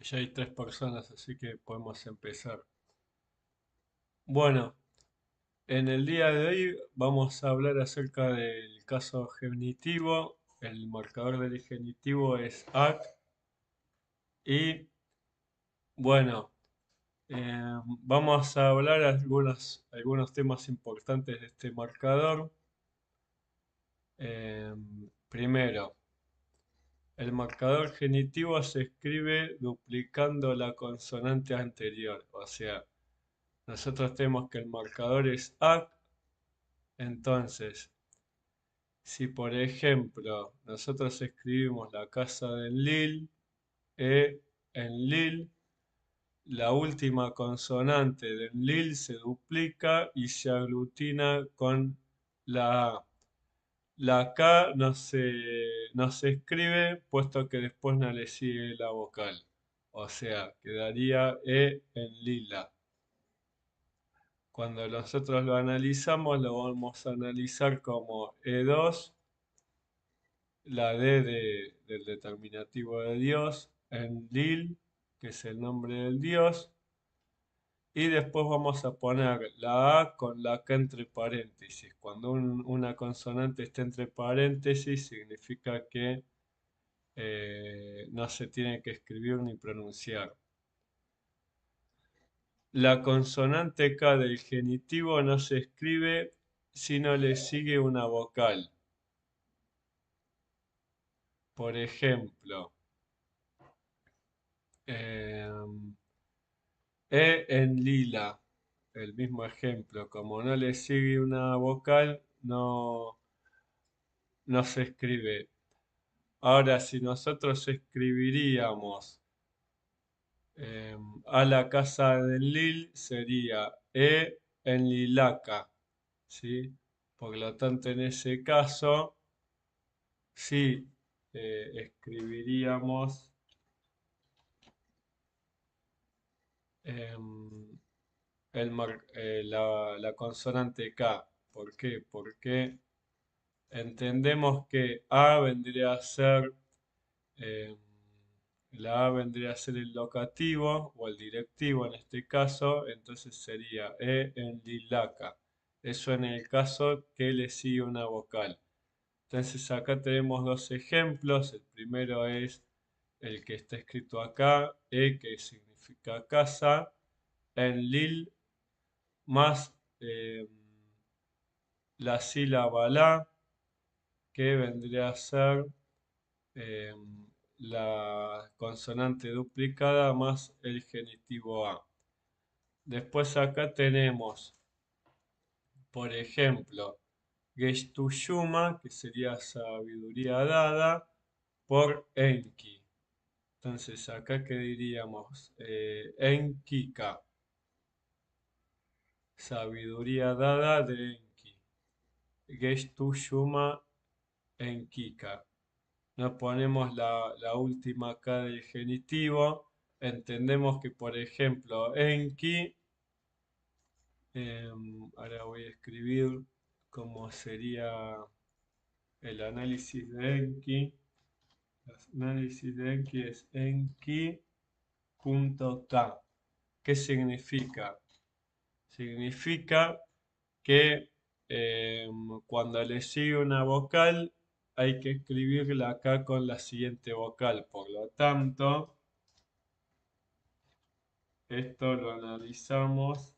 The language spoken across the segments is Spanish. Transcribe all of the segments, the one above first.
Ya hay tres personas, así que podemos empezar. Bueno, en el día de hoy vamos a hablar acerca del caso genitivo. El marcador del genitivo es AC. Y bueno, vamos a hablar algunos temas importantes de este marcador. Primero, el marcador genitivo se escribe duplicando la consonante anterior. O sea, nosotros tenemos que el marcador es AC. Entonces, si por ejemplo nosotros escribimos la casa de Lille, en Lille, la última consonante de Lille se duplica y se aglutina con la A. La K no se escribe puesto que después no le sigue la vocal. O sea, quedaría E en lila. Cuando nosotros lo analizamos, lo vamos a analizar como E2, la del determinativo de Dios, en Lil, que es el nombre del Dios, y después vamos a poner la A con la K entre paréntesis. Cuando una consonante está entre paréntesis, significa que no se tiene que escribir ni pronunciar. La consonante K del genitivo no se escribe si no le sigue una vocal. Por ejemplo, em, E en lila, el mismo ejemplo, como no le sigue una vocal, no se escribe. Ahora, si nosotros escribiríamos a la casa de Lil, sería E en lilaca, ¿sí? Por lo tanto, en ese caso, sí escribiríamos em, la consonante K. ¿Por qué? Porque entendemos que A vendría a ser, eh, la A vendría a ser el locativo o el directivo en este caso, entonces sería E en lilaca. Eso en el caso que le sigue una vocal. Entonces acá tenemos dos ejemplos. El primero es el que está escrito acá, E que significa casa, en lil más la sílaba la, que vendría a ser eh, la consonante duplicada más el genitivo A. Después acá tenemos, por ejemplo, Gestushuma, que sería sabiduría dada, por Enki. Entonces acá que diríamos Enkika, sabiduría dada de Enki. Gestushuma Enkika. No ponemos la última K del genitivo. Entendemos que, por ejemplo, Enki, ahora voy a escribir cómo sería el análisis de Enki. El análisis de Enki es Enki.k. ¿Qué significa? Significa que cuando le sigue una vocal hay que escribirla acá con la siguiente vocal. Por lo tanto, esto lo analizamos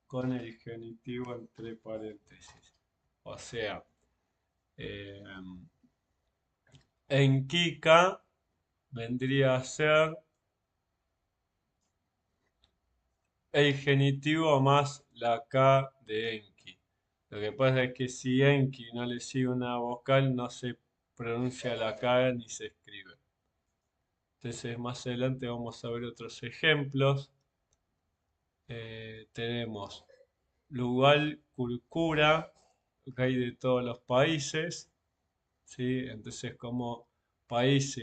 con el genitivo entre paréntesis. O sea, eh, en Kika vendría a ser el genitivo más la K de Enki. Lo que pasa es que si Enki no le sigue una vocal, no se pronuncia la K ni se escribe. Entonces, más adelante vamos a ver otros ejemplos. Tenemos Lugal Curcura, que hay de todos los países, ¿sí? Entonces, como país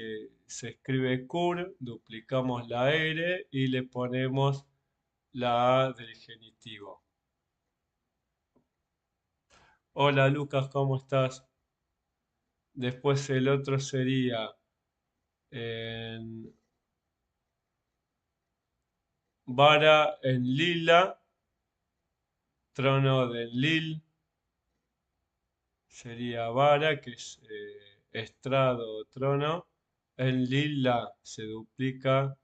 se escribe cur, duplicamos la R y le ponemos la A del genitivo. Hola Lucas, ¿cómo estás? Después el otro sería en vara en lila, trono de lil, sería vara, que es estrado o trono. En lila se duplica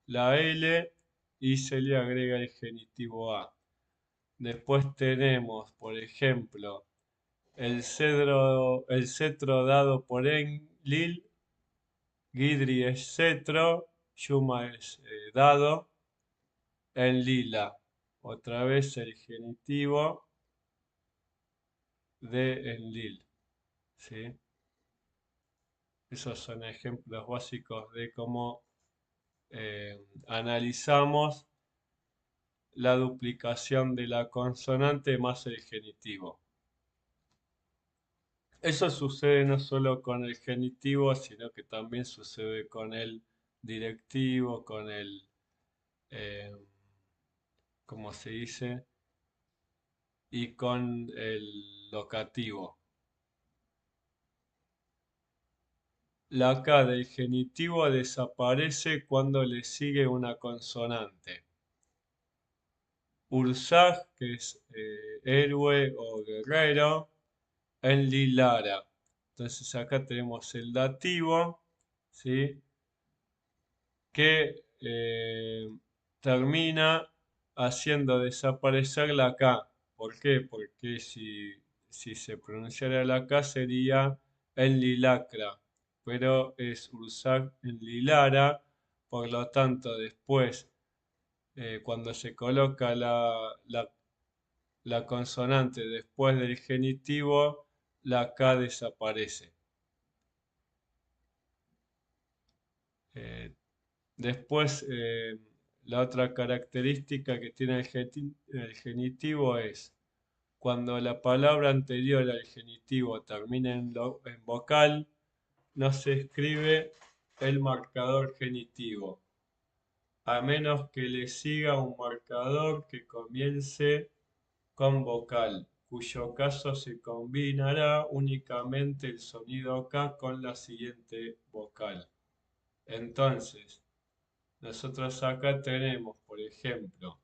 la L y se le agrega el genitivo A. Después tenemos, por ejemplo, el cetro dado por Enlil, Gidri es cetro, Yuma es dado, en lila. Otra vez el genitivo de Enlil. ¿Sí? Esos son ejemplos básicos de cómo analizamos la duplicación de la consonante más el genitivo. Eso sucede no solo con el genitivo, sino que también sucede con el directivo, con el, eh, ¿cómo se dice? Y con el locativo. La K del genitivo desaparece cuando le sigue una consonante. Ursaj, que es héroe o guerrero, en Lilara. Entonces acá tenemos el dativo, ¿sí? Que termina haciendo desaparecer la K. ¿Por qué? Porque si se pronunciara la K sería en Lilacra, pero es usar en Lilara, por lo tanto después, cuando se coloca la consonante después del genitivo, la K desaparece. Eh, Después, la otra característica que tiene el genitivo es cuando la palabra anterior al genitivo termina en vocal, no se escribe el marcador genitivo, a menos que le siga un marcador que comience con vocal, cuyo caso se combinará únicamente el sonido K con la siguiente vocal. Entonces, nosotros acá tenemos, por ejemplo,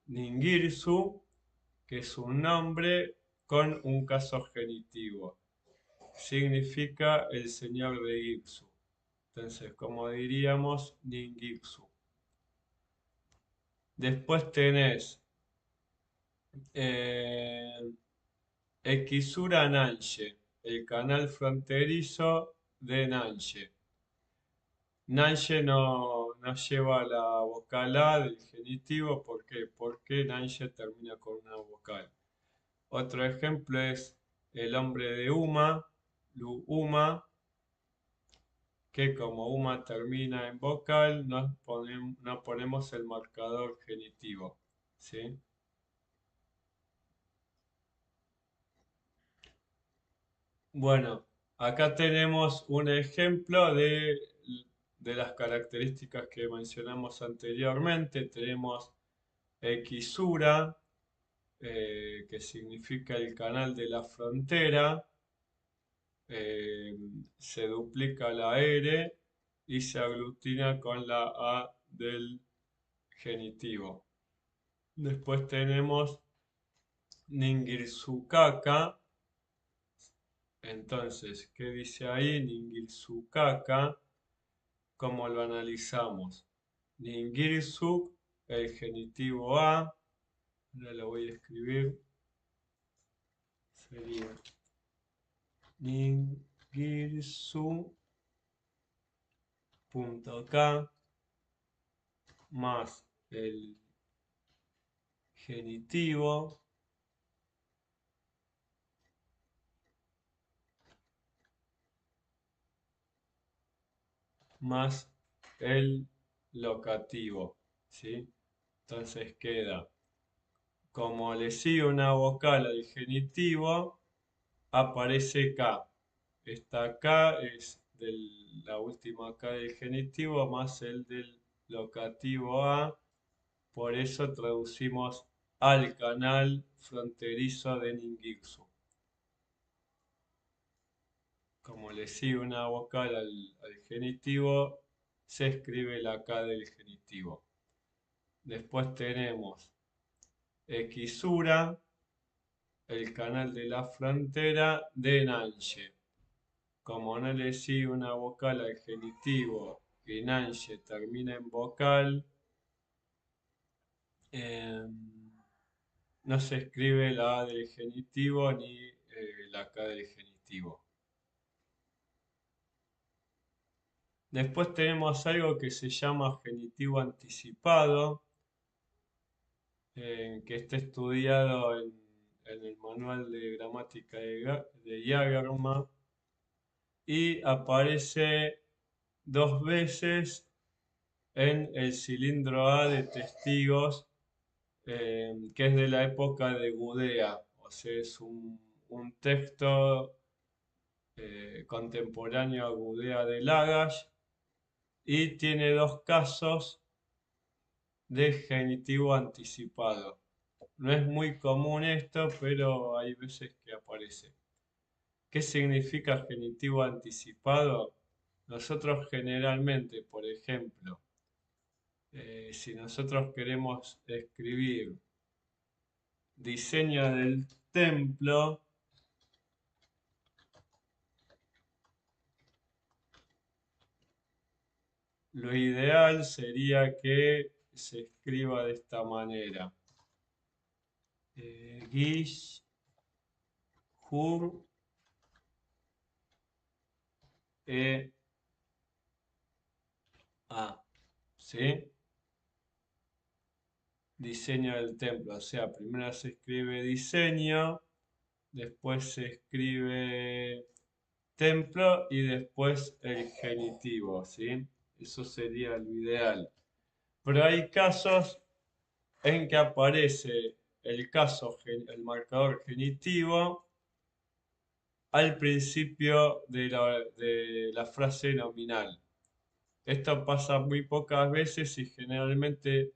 Ningirsu, que es un nombre con un caso genitivo. Significa el señor de Ipsu. Entonces, como diríamos, Ningirsu. Después tenés eh, Ekisura Nanche, el canal fronterizo de Nanche. Nanche no lleva la vocal A del genitivo, ¿por qué? Porque Nanche termina con una vocal. Otro ejemplo es el hombre de Uma, Lu Uma, que como Uma termina en vocal, no ponemos el marcador genitivo. ¿Sí? Bueno, acá tenemos un ejemplo de las características que mencionamos anteriormente. Tenemos Equisura, que significa el canal de la frontera, eh, se duplica la R y se aglutina con la A del genitivo. Después tenemos Ningirsukaka. Entonces, ¿qué dice ahí? Ningirsukaka, ¿cómo lo analizamos? Ningirsuk, el genitivo A, ahora lo voy a escribir, sería Ningirsu.k más el genitivo más el locativo, ¿sí? Entonces queda, como le sigue una vocal al genitivo, aparece K. Esta K es la última K del genitivo más el del locativo A, por eso traducimos al canal fronterizo de Ningirsu. Como le sigue una vocal al genitivo, se escribe la K del genitivo. Después tenemos Equisura, el canal de la frontera de Nanche. Como no le sigue una vocal al genitivo y Nanche termina en vocal, eh, no se escribe la A del genitivo ni la K del genitivo. Después tenemos algo que se llama genitivo anticipado, que está estudiado en el manual de gramática de Jagerma y aparece dos veces en el cilindro A de testigos, que es de la época de Gudea, o sea, es un texto contemporáneo a Gudea de Lagash y tiene dos casos de genitivo anticipado. No es muy común esto, pero hay veces que aparece. ¿Qué significa genitivo anticipado? Nosotros generalmente, por ejemplo, si nosotros queremos escribir diseño del templo, lo ideal sería que se escriba de esta manera. Gish, Hur, E, A. ¿Sí? Diseño del templo. O sea, primero se escribe diseño, después se escribe templo y después el genitivo, ¿sí? Eso sería lo ideal. Pero hay casos en que aparece el marcador genitivo al principio de la frase nominal. Esto pasa muy pocas veces y generalmente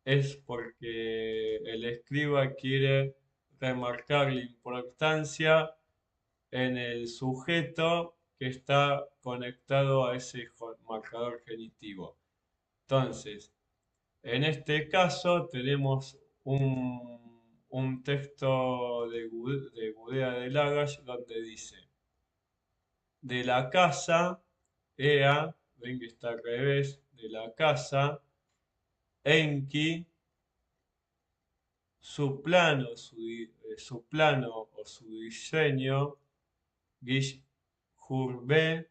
es porque el escriba quiere remarcar la importancia en el sujeto que está conectado a ese marcador genitivo. Entonces, en este caso tenemos un texto de Gudea de Lagash donde dice, de la casa, Ea, ven que está al revés, de la casa, Enki, su plano o su diseño, Gish Hurbe,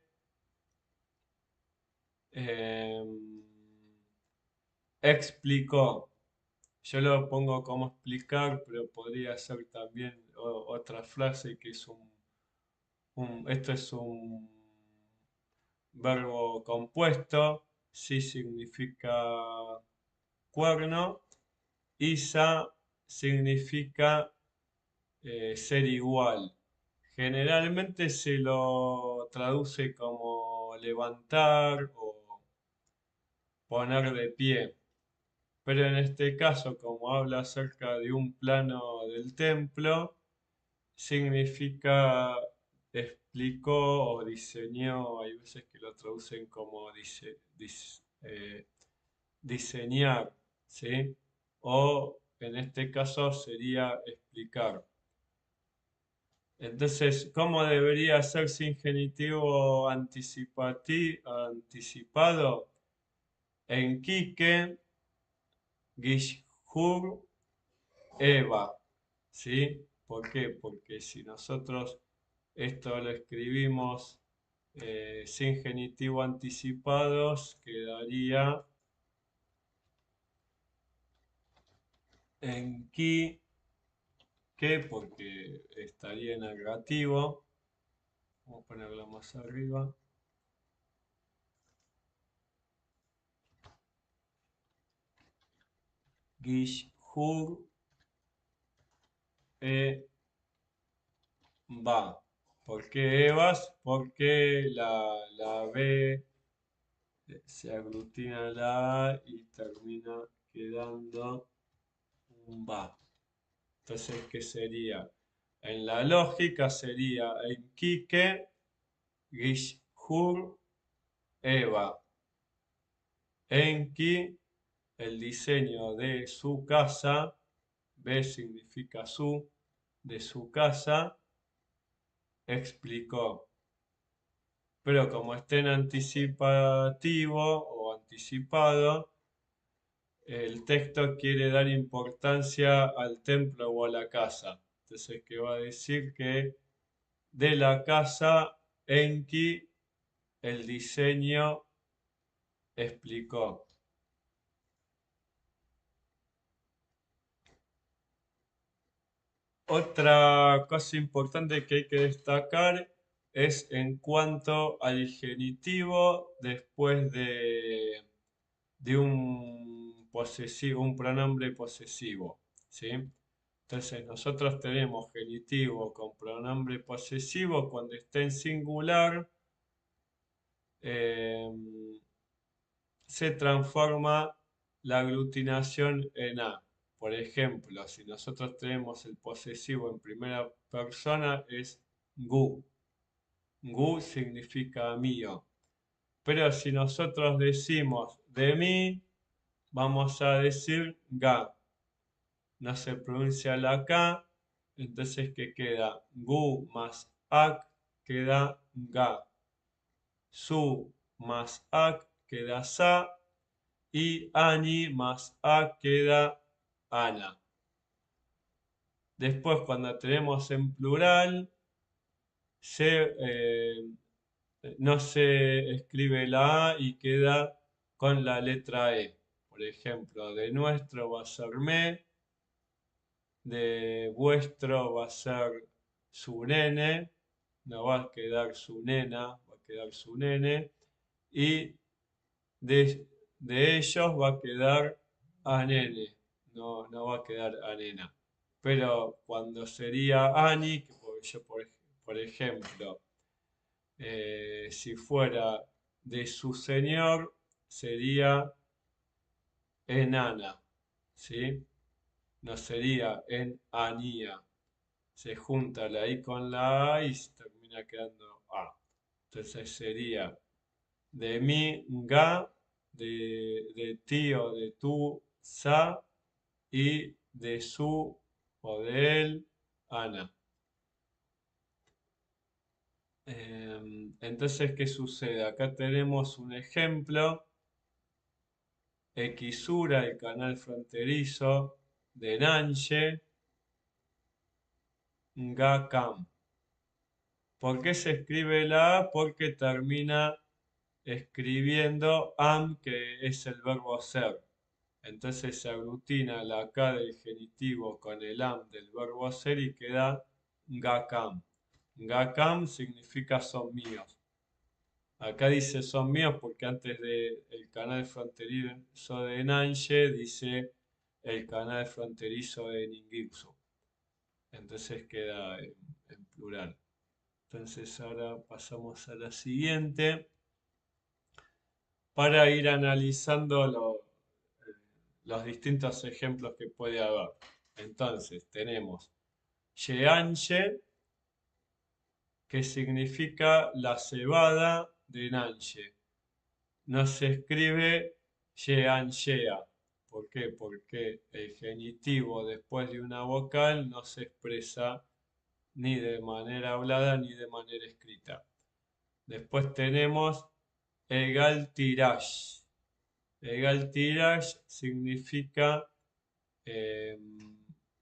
explicó. Yo lo pongo como explicar, pero podría ser también otra frase que es esto es un verbo compuesto, sí significa cuerno, Isa significa ser igual. Generalmente se lo traduce como levantar o poner de pie. Pero en este caso, como habla acerca de un plano del templo, significa explicó o diseñó, hay veces que lo traducen como diseñar, ¿sí? O en este caso sería explicar. Entonces, ¿cómo debería ser sin genitivo anticipado? En Quique, Gishur, Eva, ¿sí? ¿Por qué? Porque si nosotros esto lo escribimos sin genitivo anticipados, quedaría en ki, que porque estaría en negativo. Vamos a ponerlo más arriba. Gishur, e, va. ¿Por qué Evas? Porque la B se aglutina la A y termina quedando un va. Entonces, ¿qué sería? En la lógica sería en Quique, Gishur, Eva. Enki, el diseño de su casa, B significa su, de su casa, explicó. Pero como está en anticipativo o anticipado, el texto quiere dar importancia al templo o a la casa. Entonces, ¿qué va a decir? Que de la casa Enki el diseño explicó. Otra cosa importante que hay que destacar es en cuanto al genitivo después de un posesivo, un pronombre posesivo, ¿sí? Entonces nosotros tenemos genitivo con pronombre posesivo cuando está en singular, eh, se transforma la aglutinación en A. Por ejemplo, si nosotros tenemos el posesivo en primera persona es gu. Gu significa mío. Pero si nosotros decimos de mí, vamos a decir ga. No se pronuncia la K, entonces ¿qué queda? Gu más ak queda ga. Su más ak queda sa y ani más a queda ana. Después, cuando tenemos en plural, no se escribe la A y queda con la letra E. Por ejemplo, de nuestro va a ser me, de vuestro va a ser su nene, no va a quedar su nena, va a quedar su nene, y de, de ellos va a quedar a nene, no va a quedar a nena. Pero cuando sería Ani, que por ejemplo, si fuera de su señor, sería enana, ¿sí? No sería en anía. Se junta la I con la A y se termina quedando A. Entonces sería de mi, ga, de ti o de tu, sa, y de su o de él, Ana. Entonces, ¿qué sucede? Acá tenemos un ejemplo. Xura, el canal fronterizo de Nanche, Ngakam. ¿Por qué se escribe la A? Porque termina escribiendo am, que es el verbo ser. Entonces se aglutina la K del genitivo con el am del verbo ser y queda Ngakam. Ngakam significa son míos. Acá dice son míos porque antes del canal fronterizo de Nanche dice el canal fronterizo de Ningirsu. Entonces queda en plural. Entonces ahora pasamos a la siguiente para ir analizando los distintos ejemplos que puede haber. Entonces tenemos Yeanche, que significa la cebada de Nanche. No se escribe Yeanchea. ¿Por qué? Porque el genitivo después de una vocal no se expresa ni de manera hablada ni de manera escrita. Después tenemos Egal Tirash. Egal Tirash significa eh,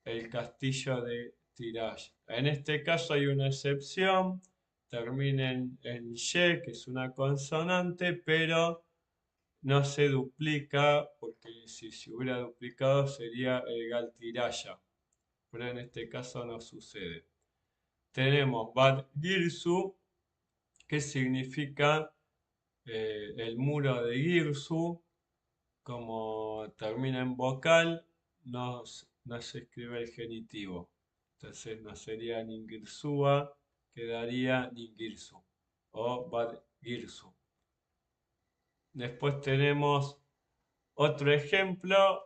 el castillo de Tirash. En este caso hay una excepción, termina en ye, que es una consonante, pero no se duplica, porque si se hubiera duplicado sería Egal Tiraya, pero en este caso no sucede. Tenemos Bad Girsu, que significa el muro de Girsu, como termina en vocal, no se escribe el genitivo. Entonces no sería Ningirsua, quedaría Ningirsu o Bad Girsu. Después tenemos otro ejemplo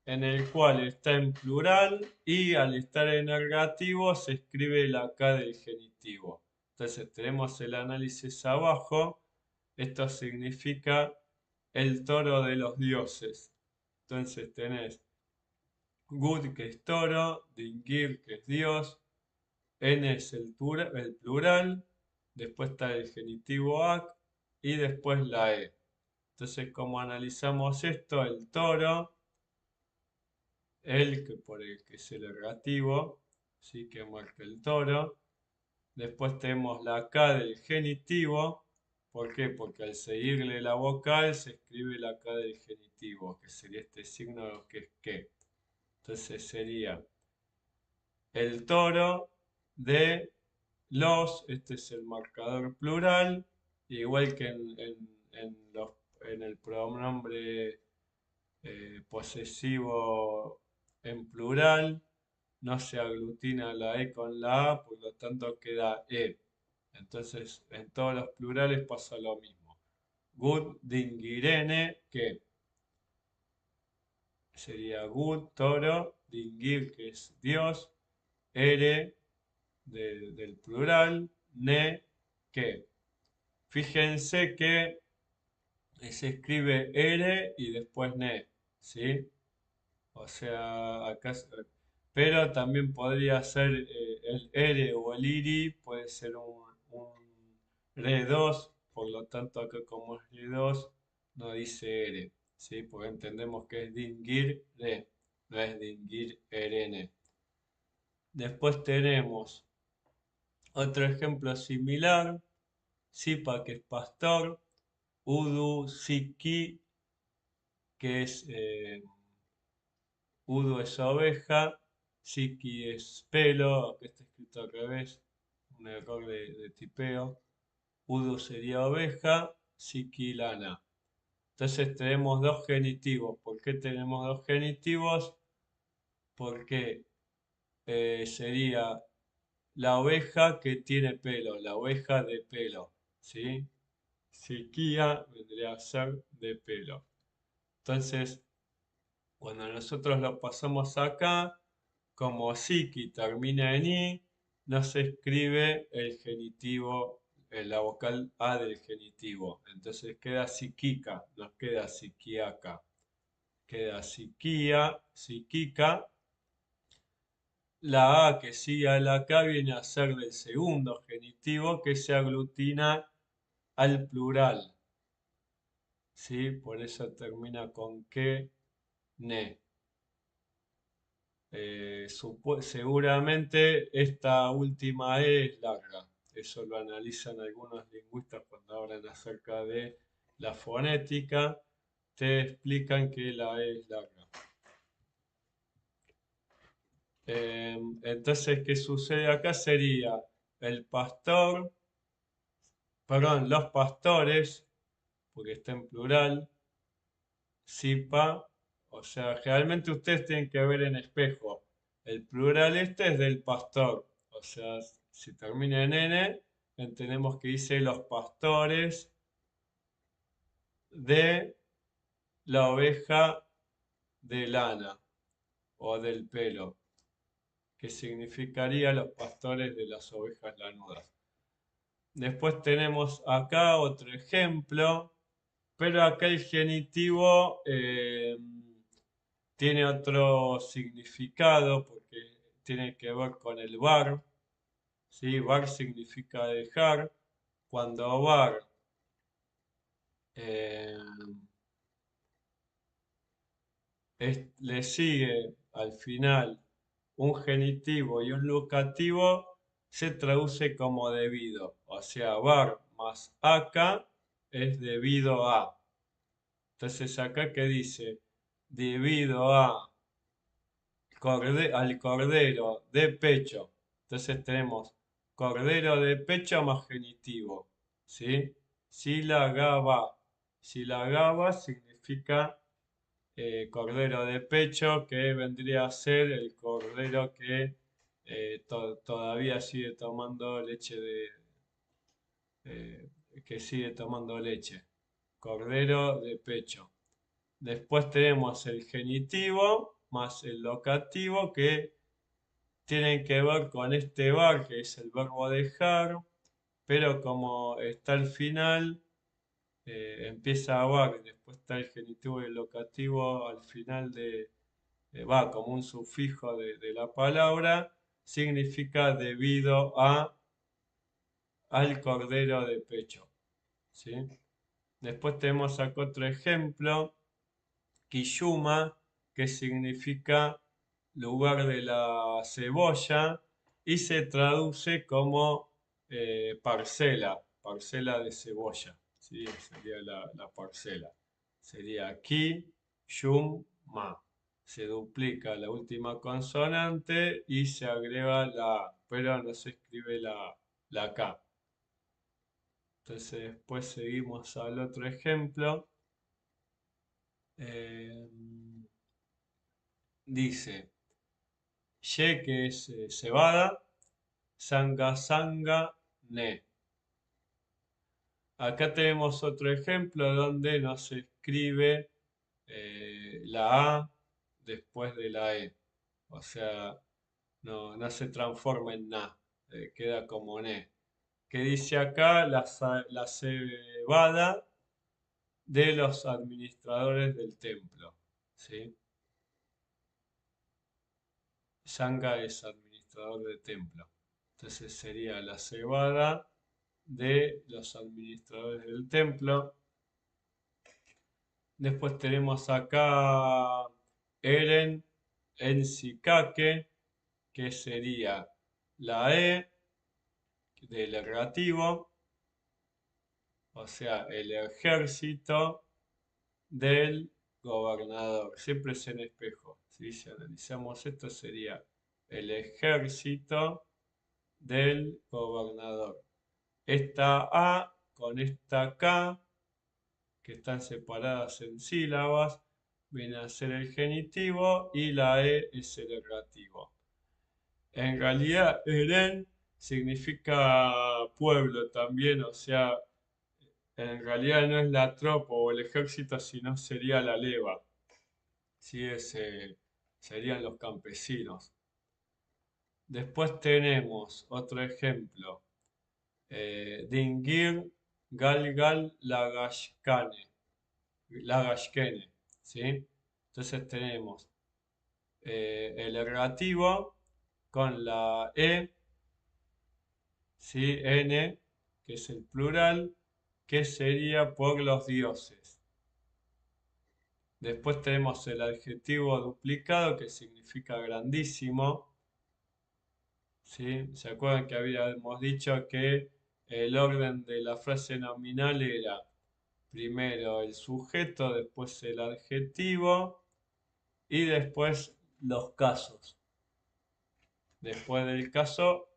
en el cual está en plural y al estar en negativo se escribe la K del genitivo. Entonces tenemos el análisis abajo. Esto significa el toro de los dioses. Entonces tenés Gud, que es toro, Dingir, que es Dios, N es el plural, después está el genitivo ac y después la e. Entonces, como analizamos esto, el toro, el que por el que es el ergativo, ¿sí? Que marca el toro. Después tenemos la K del genitivo. ¿Por qué? Porque al seguirle la vocal se escribe la K del genitivo, que sería este signo que es que. Entonces sería el toro de los, este es el marcador plural, igual que en el pronombre posesivo en plural, no se aglutina la E con la A, por lo tanto queda E. Entonces, en todos los plurales pasa lo mismo. Gud dingirene, que sería Gud, toro, dingir, que es Dios, ere, del plural, ne, que. Fíjense que se escribe ere y después ne, ¿sí? O sea, pero también podría ser el ere o el iri, puede ser un re 2, por lo tanto acá como es re 2 no dice ere, ¿sí? Porque entendemos que es dingir re, no es dingir erene. Después tenemos otro ejemplo similar, sipa que es pastor, udu, siki que es Udo es oveja, Siki es pelo, aunque está escrito al revés, un error de tipeo. Udo sería oveja, Siki lana. Entonces tenemos dos genitivos. ¿Por qué tenemos dos genitivos? Porque sería la oveja que tiene pelo, la oveja de pelo, ¿sí? Siquía vendría a ser de pelo. Entonces, cuando nosotros lo pasamos acá, como psiqui termina en i, no se escribe el genitivo, la vocal A del genitivo. Entonces queda psiquica, nos queda psiquiaca. Queda psiquia, psiquica. La A que sigue a la K viene a ser del segundo genitivo que se aglutina al plural. ¿Sí? Por eso termina con que, ne. Seguramente esta última E es larga. Eso lo analizan algunos lingüistas cuando hablan acerca de la fonética. Te explican que la E es larga. Entonces, ¿qué sucede acá? Sería el pastor, perdón, los pastores, porque está en plural, sipa, o sea, realmente ustedes tienen que ver en espejo. El plural este es del pastor, o sea, si termina en N, entendemos que dice los pastores de la oveja de lana o del pelo, que significaría los pastores de las ovejas lanudas. Después tenemos acá otro ejemplo, pero acá el genitivo tiene otro significado porque tiene que ver con el bar, ¿sí? Bar significa dejar. Cuando bar eh, le sigue al final un genitivo y un lucativo, se traduce como debido. O sea, bar más acá es debido a. Entonces acá que dice, debido a al cordero de pecho. Entonces tenemos cordero de pecho más genitivo. ¿Sí? Silagaba. Silagaba significa cordero de pecho, que vendría a ser el cordero que todavía sigue tomando leche eh, que sigue tomando leche. Cordero de pecho. Después tenemos el genitivo más el locativo que tienen que ver con este bar, que es el verbo dejar, pero como está al final, empieza a bar y después está el genitivo y el locativo al final va como un sufijo de la palabra, significa debido al cordero de pecho, ¿sí? Después tenemos acá otro ejemplo, Kiyuma, que significa lugar de la cebolla y se traduce como parcela de cebolla, ¿sí? Sería la parcela. Sería Ki, Yum, Ma. Se duplica la última consonante y se agrega la A, pero no se escribe la K. Entonces después seguimos al otro ejemplo. Eh, dice, Ye que es cebada, Sanga Sanga Ne. Acá tenemos otro ejemplo donde no se escribe la A después de la E. O sea, no se transforma en Na, queda como Ne. Que dice acá la cebada de los administradores del templo. ¿Sí? Sanga es administrador de templo. Entonces sería la cebada de los administradores del templo. Después tenemos acá Eren Ensikake, que sería la E del ergativo, o sea, el ejército del gobernador. Siempre es en espejo. ¿Sí? Si analizamos esto, sería el ejército del gobernador. Esta A con esta K, que están separadas en sílabas, viene a ser el genitivo y la E es el ergativo. En realidad, Eren significa pueblo también, o sea, en realidad no es la tropa o el ejército, sino sería la leva. ¿Sí? Serían los campesinos. Después tenemos otro ejemplo. Dingir Galgal Lagashkene. ¿Sí? Entonces tenemos el ergativo con la E, ¿sí? N, que es el plural, que sería por los dioses. Después tenemos el adjetivo duplicado, que significa grandísimo. ¿Sí? ¿Se acuerdan que habíamos dicho que el orden de la frase nominal era primero el sujeto, después el adjetivo y después los casos? Después del caso,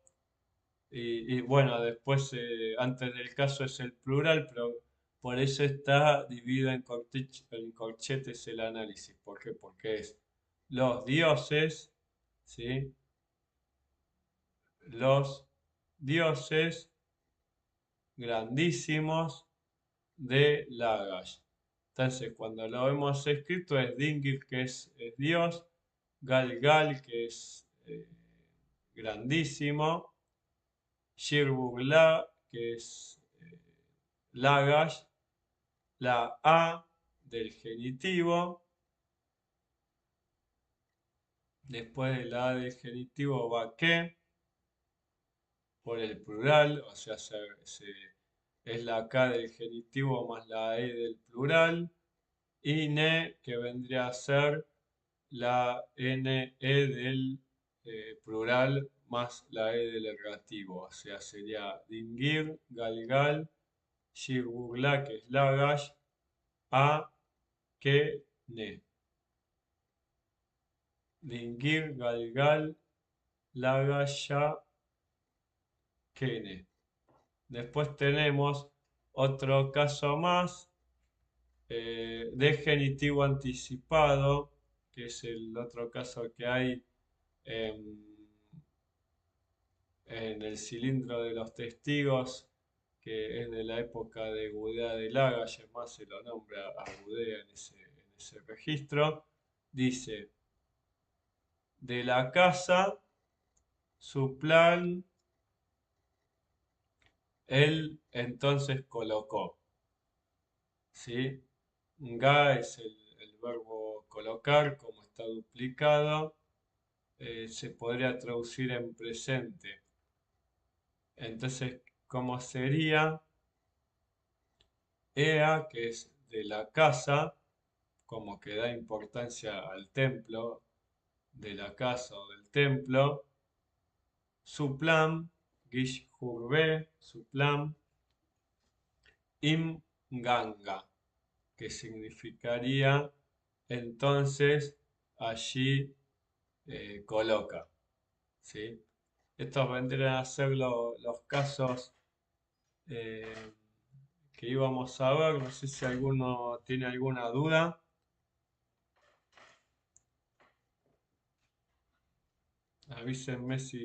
y bueno, después antes del caso es el plural, pero por eso está dividido en corchetes el análisis. ¿Por qué? Porque es los dioses, ¿sí? Los dioses grandísimos de Lagash. Entonces, cuando lo hemos escrito es Dingir, que es Dios, Galgal, que es grandísimo, Shirbugla, que es Lagash, la A del genitivo, después de la A del genitivo va que, por el plural, o sea, es la K del genitivo más la E del plural, y ne, que vendría a ser la NE del plural más la E del ergativo, o sea, sería Dingir, Galgal, Shirbugla, que es Lagash, A, que, ne. Dingir, Galgal, Lagaya, Kene. Después tenemos otro caso más de genitivo anticipado, que es el otro caso que hay en, en el cilindro de los testigos, que es de la época de Gudea de Lagash, es más se lo nombra a Gudea en ese registro. Dice, de la casa, su plan, él entonces colocó. ¿sí? Ga es el verbo colocar, como está duplicado, se podría traducir en presente. Entonces, ¿cómo sería? Ea, que es de la casa, como que da importancia al templo, de la casa o del templo. Suplam, Gish Hurbe, Suplam, Im Ganga, que significaría entonces allí coloca. ¿Sí? Estos vendrían a ser los casos eh, que íbamos a ver. No sé si alguno tiene alguna duda. Avísenme si